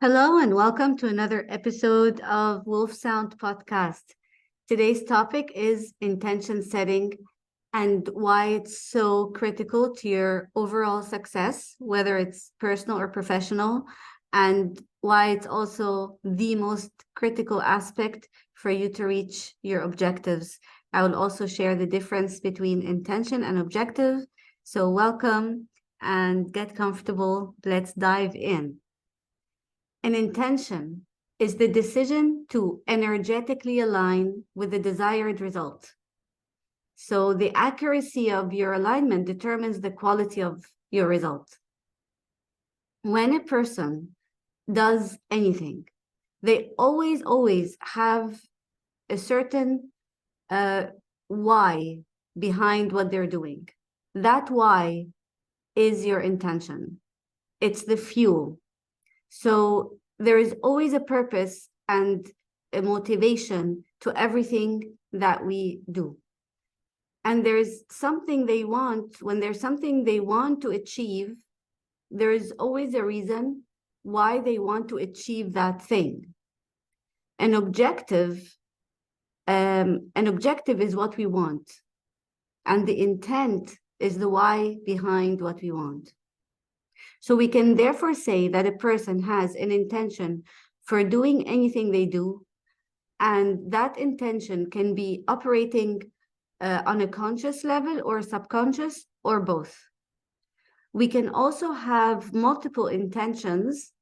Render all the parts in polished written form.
Hello and welcome to another episode of WolfeSound podcast. Today's topic is intention setting and why it's so critical to your overall success, whether it's personal or professional, and why it's also the most critical aspect for you to reach your objectives. I will also share the difference between intention and objective. So welcome and get comfortable. Let's dive in. An intention is the decision to energetically align with the desired result. So the accuracy of your alignment determines the quality of your result. When a person does anything, they always have a certain why behind what they're doing. That why is your intention. It's the fuel. So there is always a purpose and a motivation to everything that we do. And there's something they want, when there's something they want to achieve, there is always a reason why they want to achieve that thing. An objective is what we want. And the intent is the why behind what we want. So we can therefore say that a person has an intention for doing anything they do, and that intention can be operating on a conscious level or subconscious or both. We can also have multiple intentions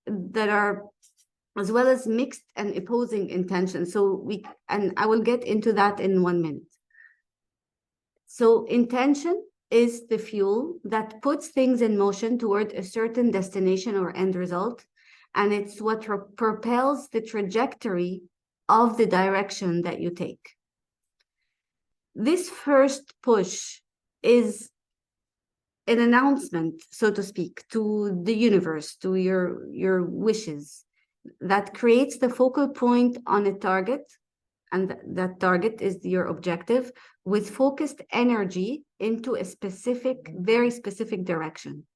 that are as well as mixed and opposing intentions. And I will get into that in 1 minute. So intention is the fuel that puts things in motion toward a certain destination or end result. And it's what propels the trajectory of the direction that you take. This first push is an announcement, so to speak, to the universe, to your wishes, that creates the focal point on a target. And that target is your objective, with focused energy into a specific, very specific direction.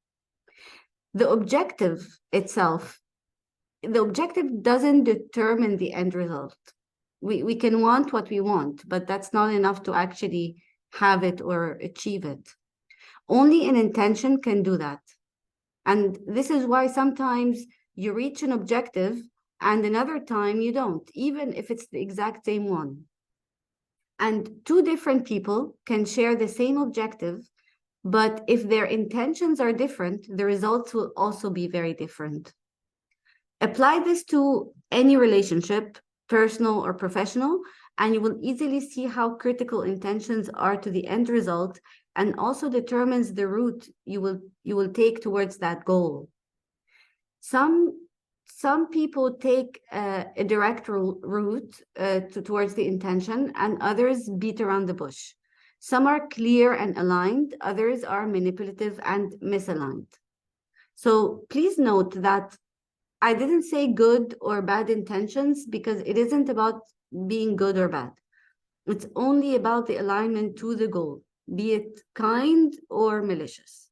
The objective itself, the objective doesn't determine the end result. We can want what we want, but that's not enough to actually have it or achieve it. Only an intention can do that. And this is why sometimes you reach an objective and another time you don't, even if it's the exact same one. And two different people can share the same objective, but if their intentions are different, the results will also be very different. Apply this to any relationship, personal or professional, and you will easily see how critical intentions are to the end result, and also determines the route you will take towards that goal. Some people take a direct route towards the intention, and others beat around the bush. Some are clear and aligned, others are manipulative and misaligned. So please note that I didn't say good or bad intentions, because it isn't about being good or bad. It's only about the alignment to the goal, be it kind or malicious.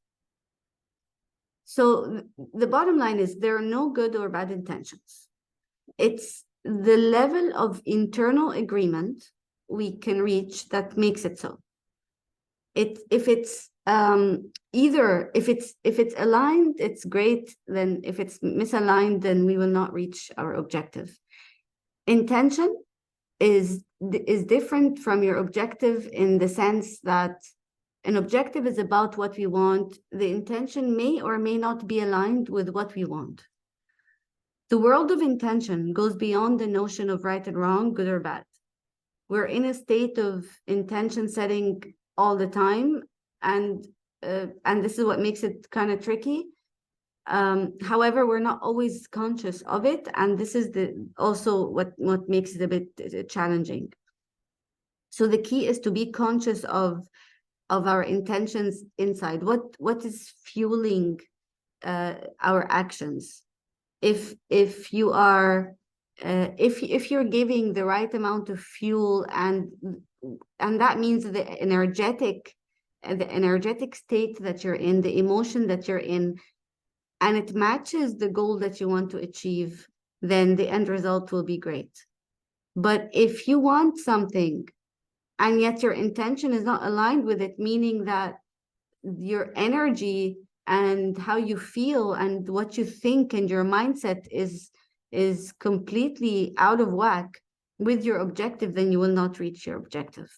So the bottom line is there are no good or bad intentions. It's the level of internal agreement we can reach that makes it so. If it's aligned, it's great. Then if it's misaligned, then we will not reach our objective. Intention is different from your objective in the sense that an objective is about what we want. The intention may or may not be aligned with what we want. The world of intention goes beyond the notion of right and wrong, good or bad. We're in a state of intention setting all the time, and this is what makes it kind of tricky. However, we're not always conscious of it, and this is also what makes it a bit challenging. So the key is to be conscious of our intentions inside. What is fueling our actions? If you're giving the right amount of fuel, and that means the energetic state that you're in, the emotion that you're in, and it matches the goal that you want to achieve, then the end result will be great. But if you want something and yet your intention is not aligned with it, meaning that your energy and how you feel and what you think and your mindset is completely out of whack with your objective, then you will not reach your objective.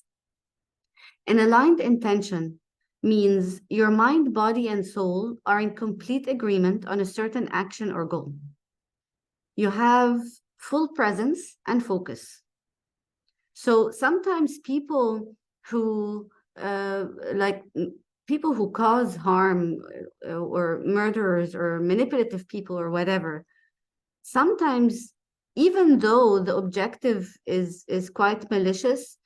An aligned intention means your mind, body, and soul are in complete agreement on a certain action or goal. You have full presence and focus. So sometimes people who like people who cause harm or murderers or manipulative people or whatever, sometimes even though the objective is quite malicious,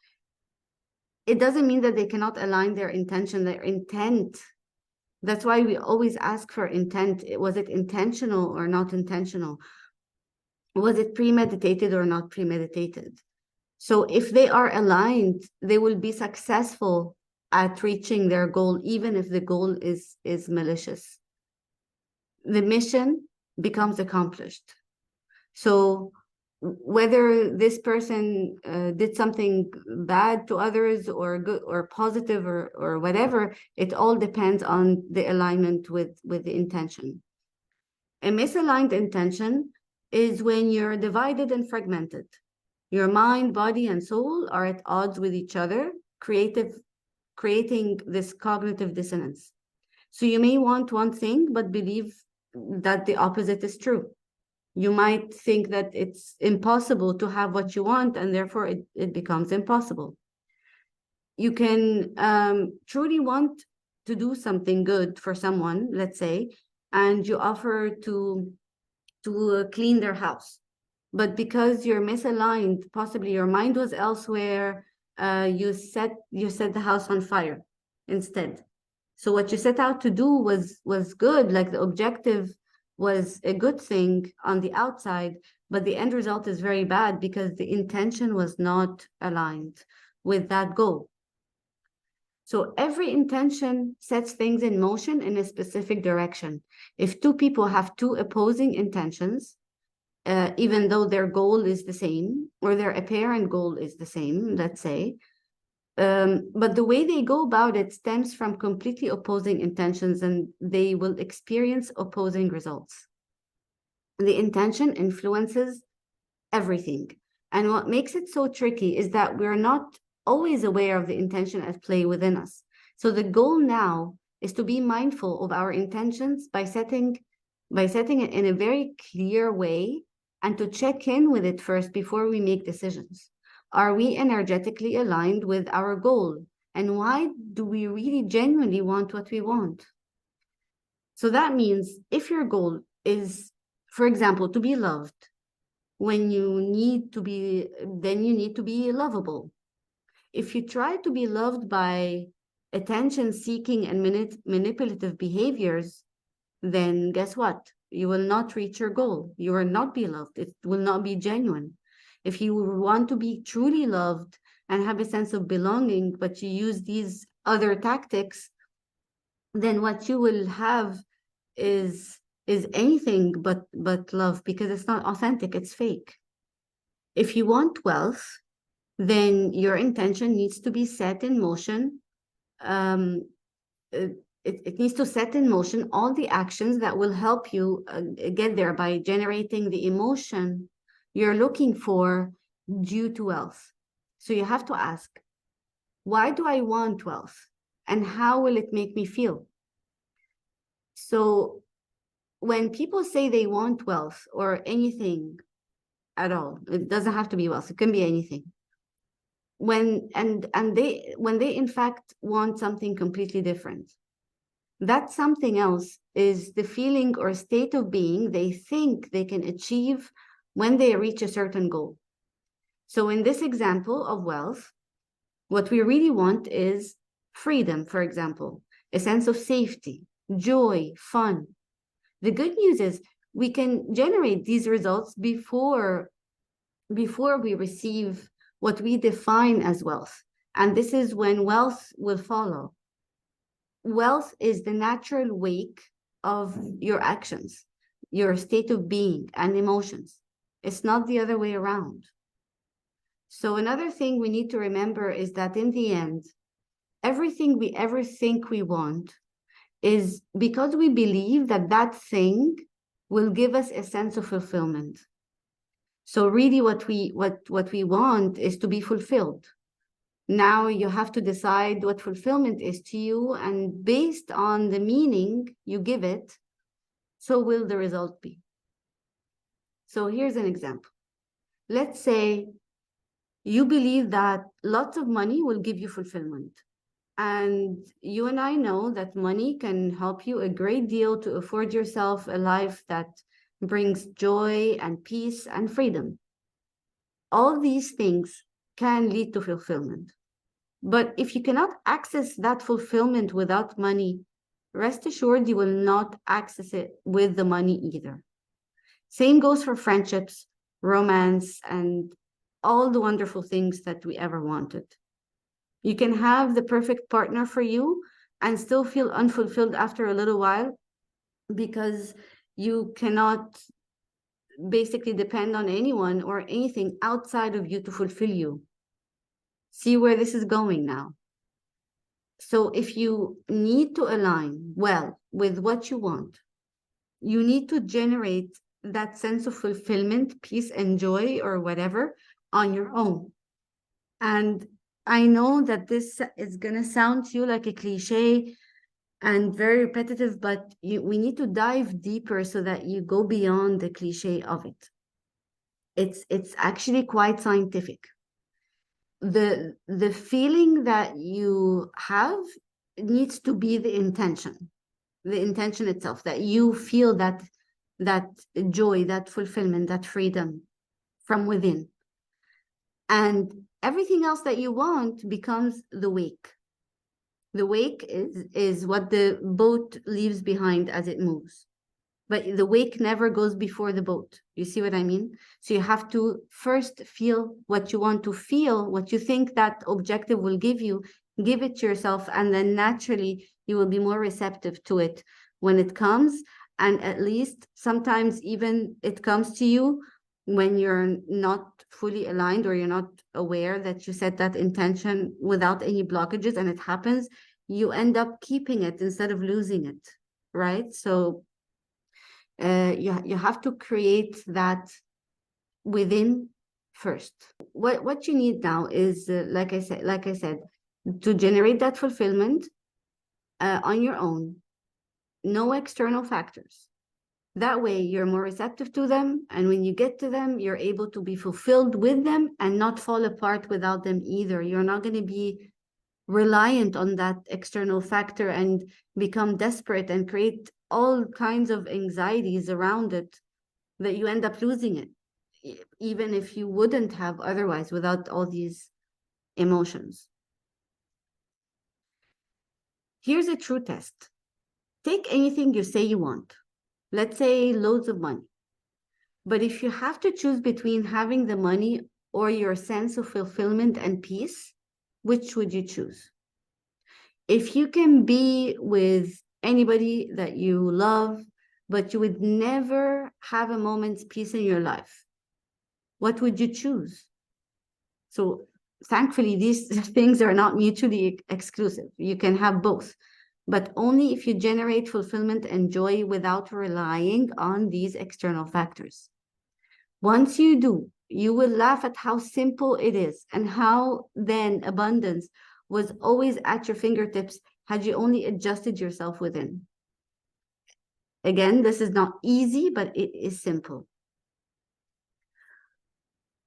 it doesn't mean that they cannot align their intention, their intent. That's why we always ask for intent. Was it intentional or not intentional? Was it premeditated or not premeditated? So if they are aligned, they will be successful at reaching their goal, even if the goal is malicious. The mission becomes accomplished. So whether this person did something bad to others or good or positive or whatever, it all depends on the alignment with the intention. A misaligned intention is when you're divided and fragmented. Your mind, body, and soul are at odds with each other, creating this cognitive dissonance. So you may want one thing, but believe that the opposite is true. You might think that it's impossible to have what you want, and therefore it becomes impossible. You can truly want to do something good for someone, let's say, and you offer to clean their house. But because you're misaligned, possibly your mind was elsewhere, you set the house on fire instead. So what you set out to do was good, like the objective was a good thing on the outside, but the end result is very bad because the intention was not aligned with that goal. So every intention sets things in motion in a specific direction. If two people have two opposing intentions, even though their goal is the same, or their apparent goal is the same, let's say, but the way they go about it stems from completely opposing intentions, and they will experience opposing results. The intention influences everything. And what makes it so tricky is that we're not always aware of the intention at play within us. So the goal now is to be mindful of our intentions by setting it in a very clear way, and to check in with it first before we make decisions. Are we energetically aligned with our goal? And why do we really genuinely want what we want? So that means if your goal is, for example, to be loved, then you need to be lovable. If you try to be loved by attention-seeking and manipulative behaviors, then guess what? You will not reach your goal. You will not be loved. It will not be genuine. If you want to be truly loved and have a sense of belonging, but you use these other tactics, then what you will have is anything but love, because it's not authentic, it's fake. If you want wealth, then your intention needs to be set in motion. It needs to set in motion all the actions that will help you get there by generating the emotion you're looking for due to wealth. So you have to ask, why do I want wealth? And how will it make me feel? So when people say they want wealth or anything at all, it doesn't have to be wealth, it can be anything. When they in fact want something completely different, that something else is the feeling or state of being they think they can achieve when they reach a certain goal. So in this example of wealth, what we really want is freedom, for example, a sense of safety, joy, fun. The good news is we can generate these results before we receive what we define as wealth. And this is when wealth will follow. Wealth is the natural wake of your actions, your state of being and emotions. It's not the other way around. So another thing we need to remember is that in the end, everything we ever think we want is because we believe that that thing will give us a sense of fulfillment. So really what we want is to be fulfilled. Now you have to decide what fulfillment is to you, and based on the meaning you give it, so will the result be. So here's an example. Let's say you believe that lots of money will give you fulfillment. And you and I know that money can help you a great deal to afford yourself a life that brings joy and peace and freedom. All these things can lead to fulfillment. But if you cannot access that fulfillment without money, rest assured you will not access it with the money either. Same goes for friendships, romance, and all the wonderful things that we ever wanted. You can have the perfect partner for you and still feel unfulfilled after a little while because you cannot basically depend on anyone or anything outside of you to fulfill you. See where this is going now. So if you need to align well with what you want, you need to generate that sense of fulfillment, peace, and joy, or whatever, on your own. And I know that this is going to sound to you like a cliche and very repetitive, but we need to dive deeper so that you go beyond the cliche of it. It's actually quite scientific. The feeling that you have needs to be the intention itself, that you feel that joy, that fulfillment, that freedom from within. And everything else that you want becomes the wake. The wake is what the boat leaves behind as it moves. But the wake never goes before the boat. You see what I mean? So you have to first feel what you want to feel, what you think that objective will give you, give it to yourself, and then naturally you will be more receptive to it when it comes. And at least sometimes even it comes to you when you're not fully aligned or you're not aware that you set that intention without any blockages and it happens, you end up keeping it instead of losing it, right? So you have to create that within first. What you need now is, like I said, to generate that fulfillment on your own, no external factors. That way you're more receptive to them, and when you get to them, you're able to be fulfilled with them and not fall apart without them either. You're not going to be reliant on that external factor and become desperate and create all kinds of anxieties around it that you end up losing it, even if you wouldn't have otherwise without all these emotions. Here's a true test. Take anything you say you want. Let's say loads of money. But if you have to choose between having the money or your sense of fulfillment and peace, which would you choose? If you can be with anybody that you love, but you would never have a moment's peace in your life, what would you choose? So thankfully, these things are not mutually exclusive. You can have both, but only if you generate fulfillment and joy without relying on these external factors. Once you do, you will laugh at how simple it is and how then abundance was always at your fingertips had you only adjusted yourself within. Again, this is not easy, but it is simple.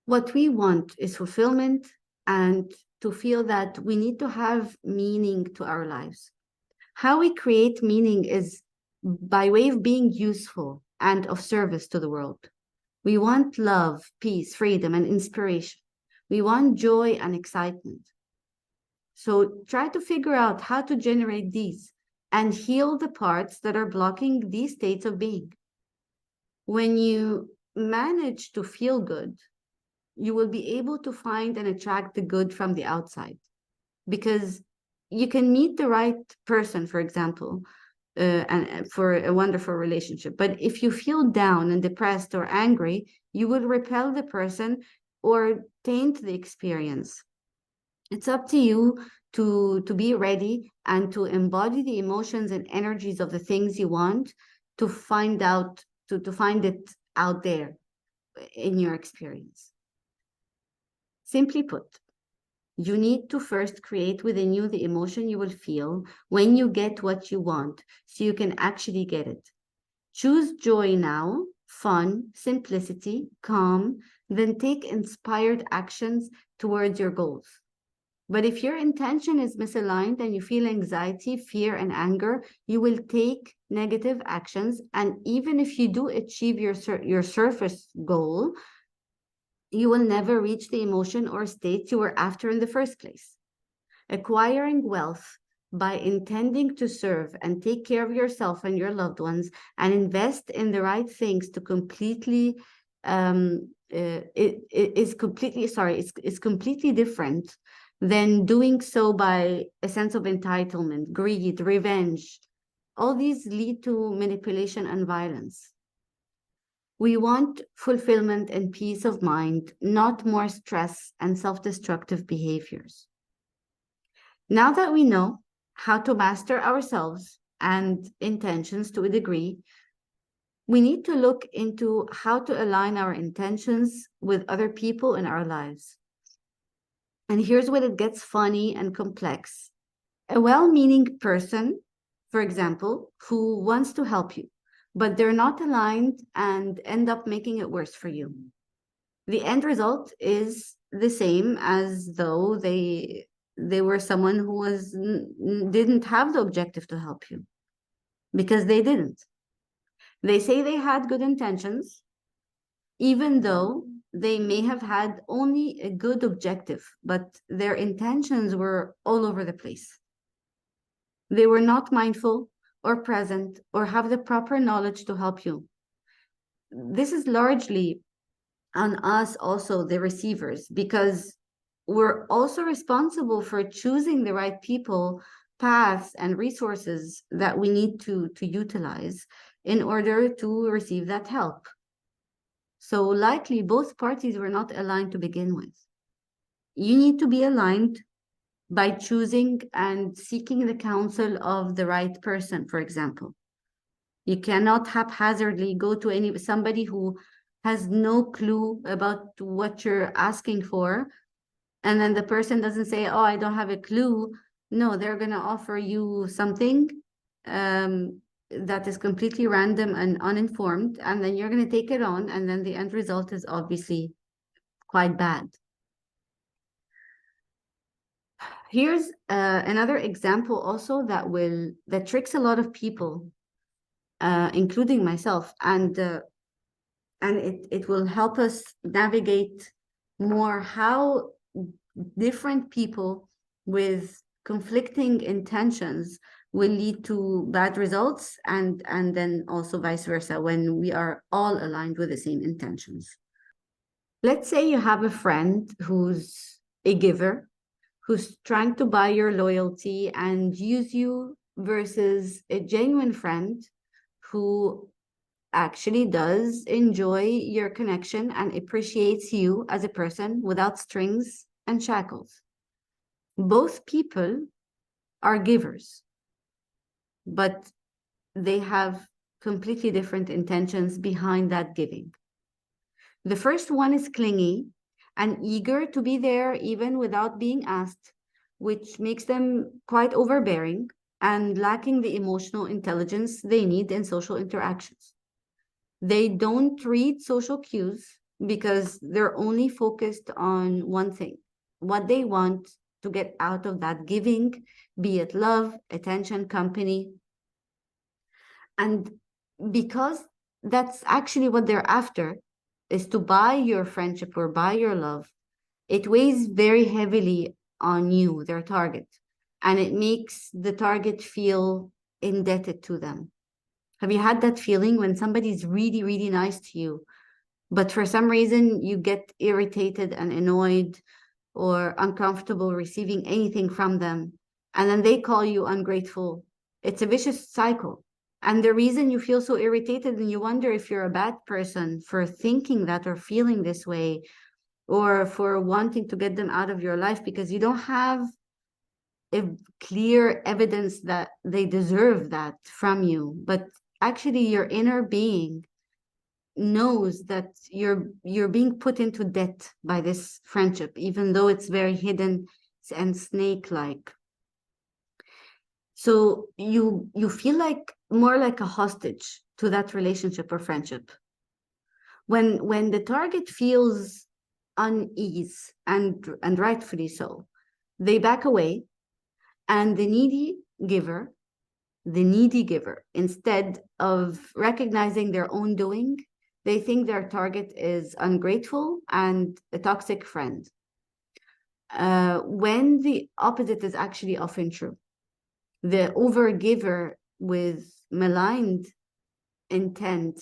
What we want is fulfillment and to feel that we need to have meaning to our lives. How we create meaning is by way of being useful and of service to the world. We want love, peace, freedom, and inspiration. We want joy and excitement. So try to figure out how to generate these and heal the parts that are blocking these states of being. When you manage to feel good, you will be able to find and attract the good from the outside, because you can meet the right person, for example, and for a wonderful relationship. But if you feel down and depressed or angry, you will repel the person or taint the experience. It's up to you to be ready and to embody the emotions and energies of the things you want, to find out to find it out there in your experience. Simply put, you need to first create within you the emotion you will feel when you get what you want, so you can actually get it. Choose joy now, fun, simplicity, calm, then take inspired actions towards your goals. But if your intention is misaligned and you feel anxiety, fear, and anger, you will take negative actions. And even if you do achieve your surface goal, you will never reach the emotion or state you were after in the first place. Acquiring wealth by intending to serve and take care of yourself and your loved ones and invest in the right things to completely it's completely different than doing so by a sense of entitlement, greed, revenge. All these lead to manipulation and violence. We want fulfillment and peace of mind, not more stress and self-destructive behaviors. Now that we know how to master ourselves and intentions to a degree, we need to look into how to align our intentions with other people in our lives. And here's where it gets funny and complex. A well-meaning person, for example, who wants to help you, but they're not aligned and end up making it worse for you. The end result is the same as though they were someone who didn't have the objective to help you, because they didn't. They say they had good intentions, even though they may have had only a good objective, but their intentions were all over the place. They were not mindful or present or have the proper knowledge to help you. This is largely on us also, the receivers, because we're also responsible for choosing the right people, paths, and resources that we need to utilize in order to receive that help. So likely both parties were not aligned to begin with. You need to be aligned by choosing and seeking the counsel of the right person, for example. You cannot haphazardly go to somebody who has no clue about what you're asking for, and then the person doesn't say, oh, I don't have a clue. No, they're going to offer you something that is completely random and uninformed, and then you're going to take it on, and then the end result is obviously quite bad. Here's another example also that tricks a lot of people, including myself, and it will help us navigate more how different people with conflicting intentions will lead to bad results, and then also vice versa when we are all aligned with the same intentions. Let's say you have a friend who's a giver, who's trying to buy your loyalty and use you, versus a genuine friend who actually does enjoy your connection and appreciates you as a person without strings and shackles. Both people are givers, but they have completely different intentions behind that giving. The first one is clingy and eager to be there even without being asked, which makes them quite overbearing and lacking the emotional intelligence they need in social interactions. They don't read social cues because they're only focused on one thing, what they want to get out of that giving, be it love, attention, company. And because that's actually what they're after, is to buy your friendship or buy your love, it weighs very heavily on you, their target, and it makes the target feel indebted to them. Have you had that feeling when somebody's really, really nice to you, but for some reason you get irritated and annoyed or uncomfortable receiving anything from them, and then they call you ungrateful? It's a vicious cycle. And the reason you feel so irritated and you wonder if you're a bad person for thinking that or feeling this way, or for wanting to get them out of your life, because you don't have a clear evidence that they deserve that from you. But actually your inner being knows that you're being put into debt by this friendship, even though it's very hidden and snake-like. So you feel like more like a hostage to that relationship or friendship. When the target feels unease, and rightfully so, they back away, and the needy giver, instead of recognizing their own doing, they think their target is ungrateful and a toxic friend. When the opposite is actually often true. The overgiver with maligned intent,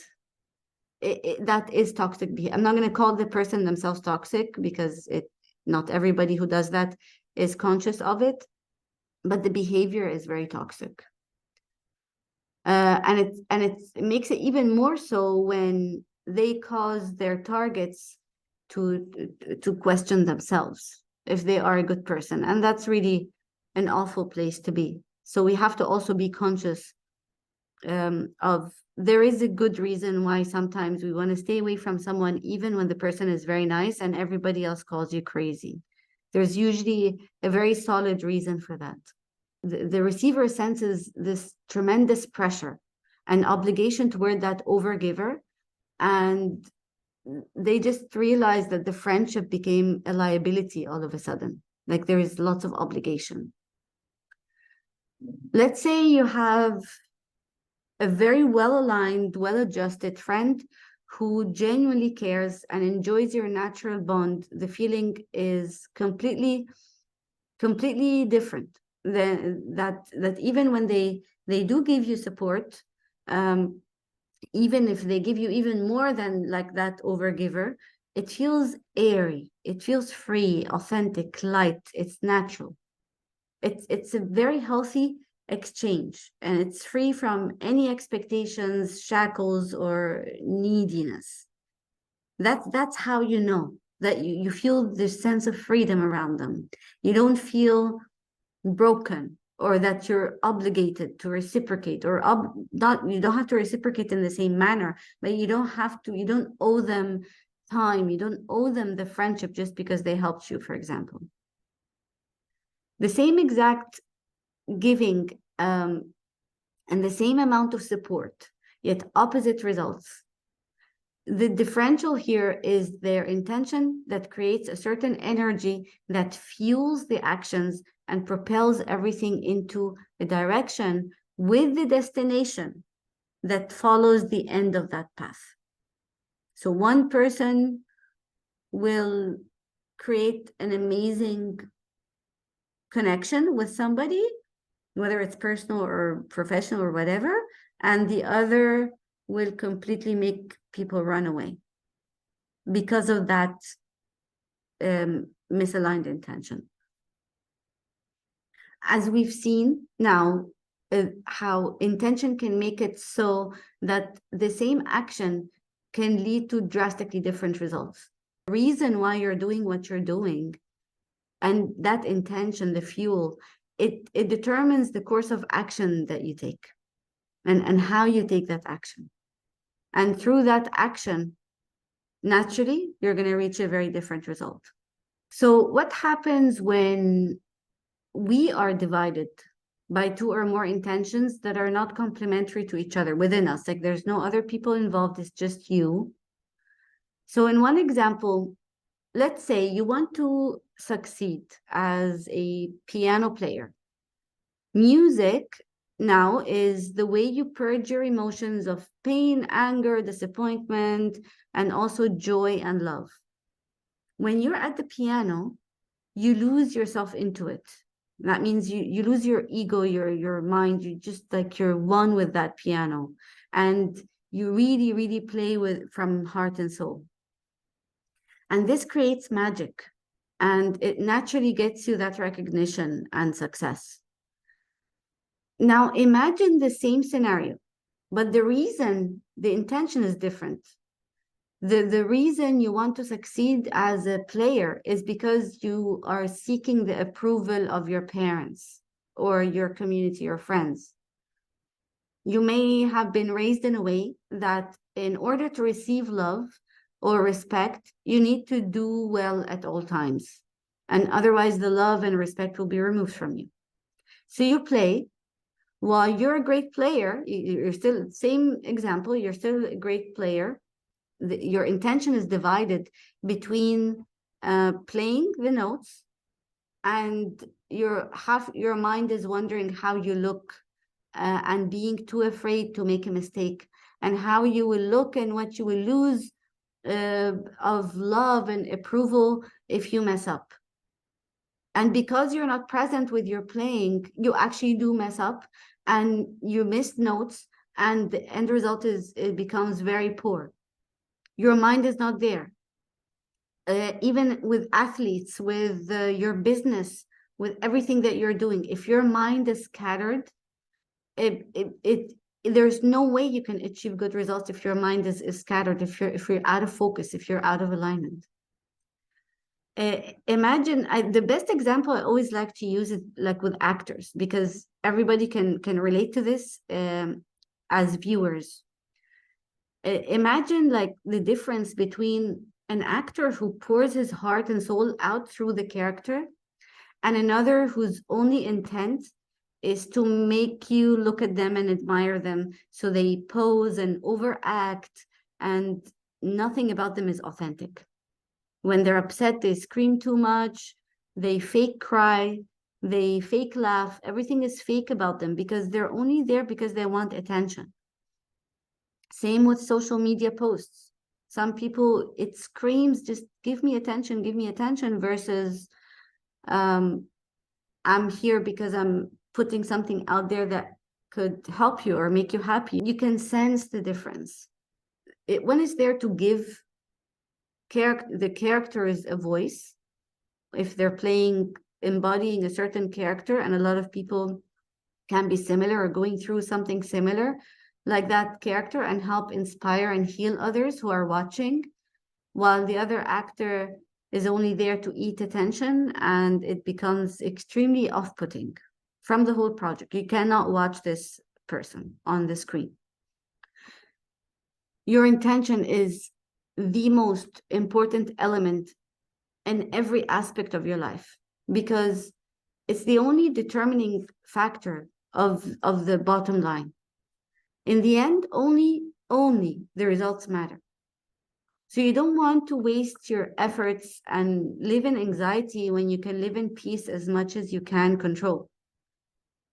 that is toxic behavior. I'm not going to call the person themselves toxic, because not everybody who does that is conscious of it, but the behavior is very toxic. And it makes it even more so when they cause their targets to question themselves if they are a good person, and that's really an awful place to be. So we have to also be conscious of, there is a good reason why sometimes we want to stay away from someone even when the person is very nice and everybody else calls you crazy. There's usually a very solid reason for that. The receiver senses this tremendous pressure and obligation toward that overgiver, and they just realize that the friendship became a liability all of a sudden. Like there is lots of obligation. Let's say you have a very well-aligned, well-adjusted friend who genuinely cares and enjoys your natural bond. The feeling is completely different. That even when they do give you support, even if they give you even more than like that overgiver, it feels airy, it feels free, authentic, light, it's natural. It's a very healthy exchange, and it's free from any expectations, shackles, or neediness. That's how you know that you feel this sense of freedom around them. You don't feel broken, or that you're obligated to reciprocate, or you don't have to reciprocate in the same manner, but you don't owe them time, you don't owe them the friendship just because they helped you, for example. The same exact giving and the same amount of support, yet opposite results. The differential here is their intention that creates a certain energy that fuels the actions and propels everything into a direction with the destination that follows the end of that path. So one person will create an amazing connection with somebody, whether it's personal or professional or whatever, and the other will completely make people run away because of that misaligned intention. As we've seen now, how intention can make it so that the same action can lead to drastically different results. The reason why you're doing what you're doing, and that intention, the fuel, it determines the course of action that you take, and how you take that action. And through that action, naturally, you're going to reach a very different result. So what happens when we are divided by two or more intentions that are not complementary to each other within us? Like there's no other people involved, it's just you. So in one example, let's say you want to succeed as a piano player. Music now is the way you purge your emotions of pain, anger, disappointment, and also joy and love. When you're at the piano, you lose yourself into it. That means you lose your ego, your mind. You just like you're one with that piano, and you really, really play with from heart and soul. And this creates magic, and it naturally gets you that recognition and success. Now imagine the same scenario. But the intention is different. The reason you want to succeed as a player is because you are seeking the approval of your parents or your community or friends. You may have been raised in a way that in order to receive love or respect, you need to do well at all times. And otherwise, the love and respect will be removed from you. So you play. While you're a great player, you're still, same example, you're still a great player. Your intention is divided between playing the notes, and your mind is wondering how you look, and being too afraid to make a mistake, and how you will look and what you will lose of love and approval if you mess up. And because you're not present with your playing, you actually do mess up and you miss notes, and the end result is it becomes very poor. Your mind is not there. Even with athletes, with your business, with everything that you're doing, if your mind is scattered, there's no way you can achieve good results if your mind is scattered, if you're out of focus, if you're out of alignment. Imagine, the best example I always like to use is like with actors, because everybody can relate to this as viewers. Imagine like the difference between an actor who pours his heart and soul out through the character, and another whose only intent is to make you look at them and admire them. So they pose and overact, and nothing about them is authentic. When they're upset, they scream too much, they fake cry, they fake laugh. Everything is fake about them because they're only there because they want attention. Same with social media posts. Some people, it screams, just give me attention, versus I'm here because I'm putting something out there that could help you or make you happy. You can sense the difference. One is there to give the characters a voice, if they're embodying a certain character, and a lot of people can be similar or going through something similar like that character, and help inspire and heal others who are watching, while the other actor is only there to eat attention, and it becomes extremely off-putting from the whole project. You cannot watch this person on the screen. Your intention is the most important element in every aspect of your life, because it's the only determining factor of the bottom line. In the end, only the results matter. So you don't want to waste your efforts and live in anxiety when you can live in peace as much as you can control.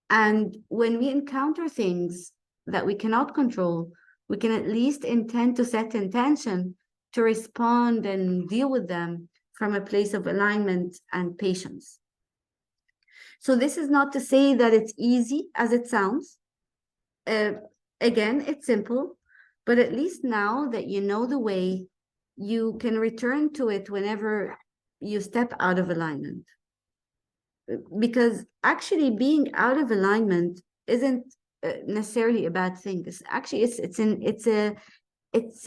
And when we encounter things that we cannot control, we can at least intend to set intention to respond and deal with them from a place of alignment and patience. So this is not to say that it's easy as it sounds. Again, it's simple, but at least now that you know the way, you can return to it whenever you step out of alignment. Because actually being out of alignment isn't necessarily a bad thing. It's actually, it's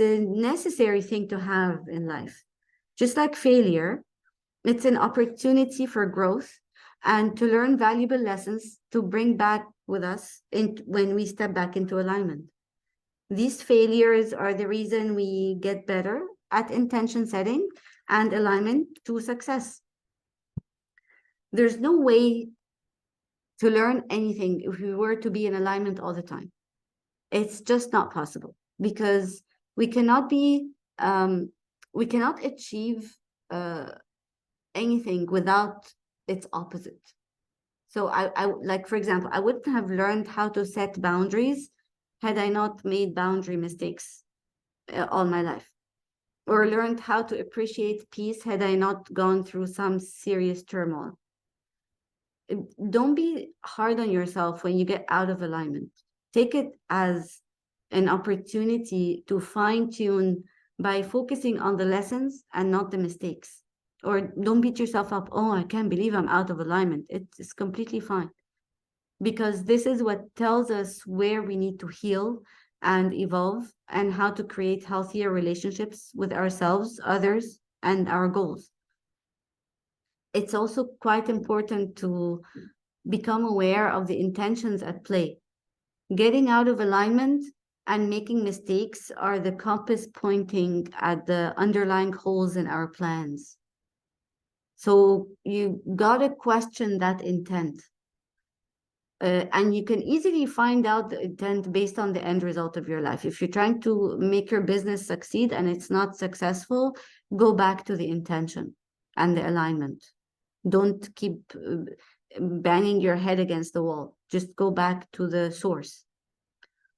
a necessary thing to have in life. Just like failure, it's an opportunity for growth and to learn valuable lessons to bring back with us when we step back into alignment. These failures are the reason we get better at intention setting and alignment to success. There's no way to learn anything if we were to be in alignment all the time. It's just not possible, because we cannot achieve anything without its opposite. So I like, for example, I wouldn't have learned how to set boundaries had I not made boundary mistakes all my life, or learned how to appreciate peace had I not gone through some serious turmoil. Don't be hard on yourself when you get out of alignment. Take it as an opportunity to fine-tune by focusing on the lessons and not the mistakes. Or don't beat yourself up. Oh, I can't believe I'm out of alignment. It's completely fine, because this is what tells us where we need to heal and evolve, and how to create healthier relationships with ourselves, others, and our goals. It's also quite important to become aware of the intentions at play. Getting out of alignment and making mistakes are the compass pointing at the underlying holes in our plans. So you gotta question that intent. And you can easily find out the intent based on the end result of your life. If you're trying to make your business succeed and it's not successful, go back to the intention and the alignment. Don't keep banging your head against the wall. Just go back to the source.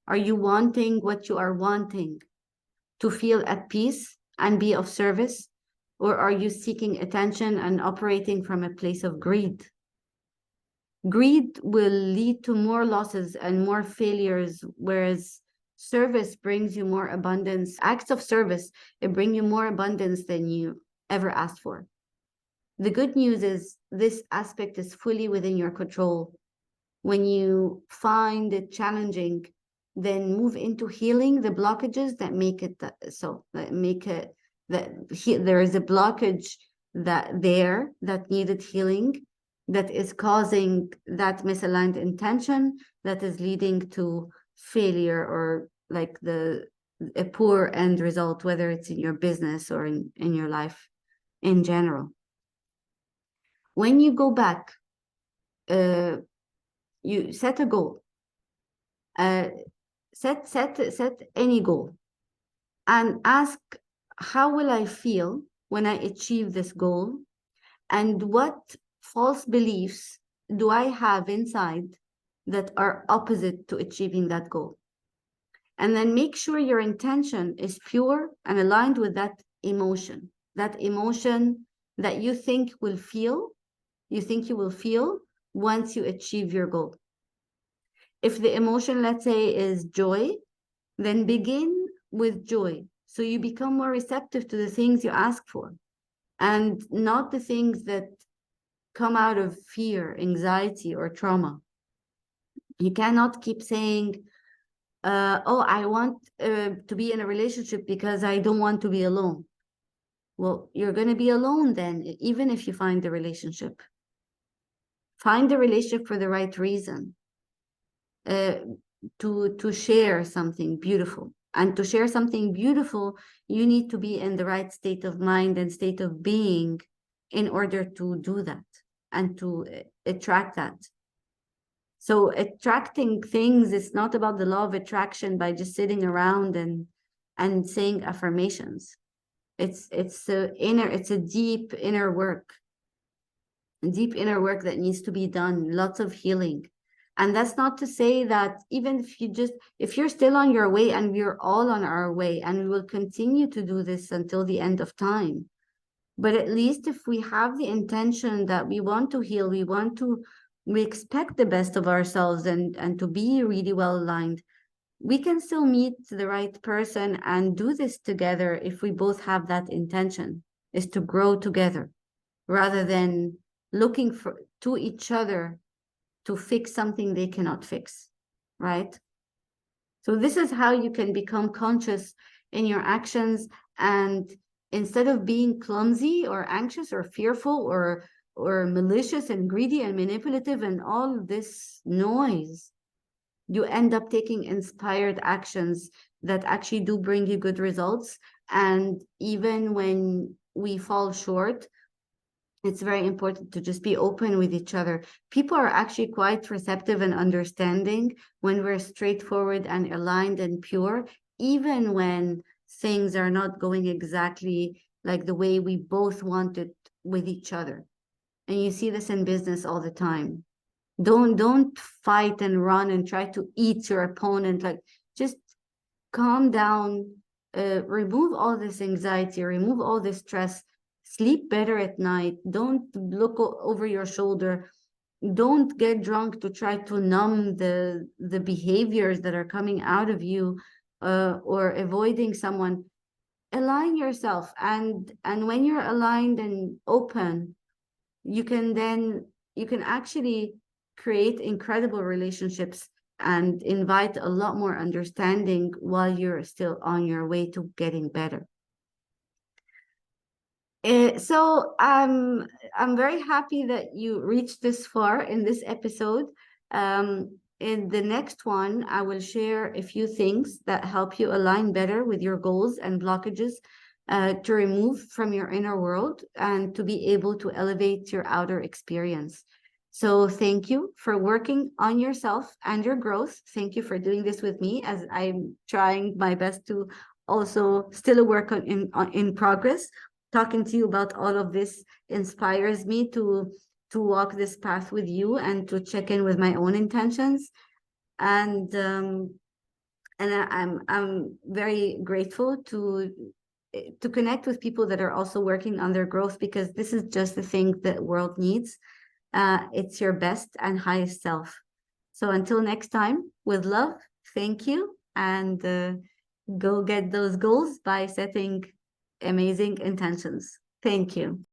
Are you wanting what you are wanting to feel at peace and be of service? Or are you seeking attention and operating from a place of greed? Greed will lead to more losses and more failures, whereas service brings you more abundance. Acts of service, it bring you more abundance than you ever asked for. The good news is this aspect is fully within your control. When you find it challenging, then move into healing the blockages that make it so, that make it that there is a blockage that needed healing, that is causing that misaligned intention, that is leading to failure or like a poor end result, whether it's in your business or in your life in general. When you go back, you set a goal. Set any goal and ask, how will I feel when I achieve this goal? And what false beliefs do I have inside that are opposite to achieving that goal? And then make sure your intention is pure and aligned with that emotion that you think you will feel once you achieve your goal. If the emotion, let's say, is joy, then begin with joy. So you become more receptive to the things you ask for and not the things that come out of fear, anxiety, or trauma. You cannot keep saying, oh, I want to be in a relationship because I don't want to be alone. Well, you're going to be alone then, even if you find the relationship. Find the relationship for the right reason. To share something beautiful. And to share something beautiful, you need to be in the right state of mind and state of being in order to do that and to attract that. So attracting things is not about the law of attraction by just sitting around and saying affirmations. It's a deep inner work that needs to be done, lots of healing. And that's not to say that even if you're still on your way, and we're all on our way, and we will continue to do this until the end of time. But at least if we have the intention that we want to heal, we expect the best of ourselves and to be really well aligned, we can still meet the right person and do this together if we both have that intention, is to grow together rather than looking to each other to fix something they cannot fix, right? So this is how you can become conscious in your actions, and instead of being clumsy or anxious or fearful or malicious and greedy and manipulative and all this noise, you end up taking inspired actions that actually do bring you good results. And even when we fall short, it's very important to just be open with each other. People are actually quite receptive and understanding when we're straightforward and aligned and pure, even when things are not going exactly like the way we both want it with each other. And you see this in business all the time. Don't fight and run and try to eat your opponent. Like, just calm down, remove all this anxiety, remove all this stress. Sleep better at night. Don't look over your shoulder. Don't get drunk to try to numb the behaviors that are coming out of you, or avoiding someone. Align yourself, and when you're aligned and open, you can actually create incredible relationships and invite a lot more understanding while you're still on your way to getting better. So I'm very happy that you reached this far in this episode. In the next one, I will share a few things that help you align better with your goals and blockages to remove from your inner world and to be able to elevate your outer experience. So thank you for working on yourself and your growth. Thank you for doing this with me, as I'm trying my best to also still a work in progress. Talking to you about all of this inspires me to walk this path with you and to check in with my own intentions. And I'm very grateful to connect with people that are also working on their growth, because this is just the thing that the world needs. It's your best and highest self. So until next time, with love, thank you, and go get those goals by setting amazing intentions. Thank you.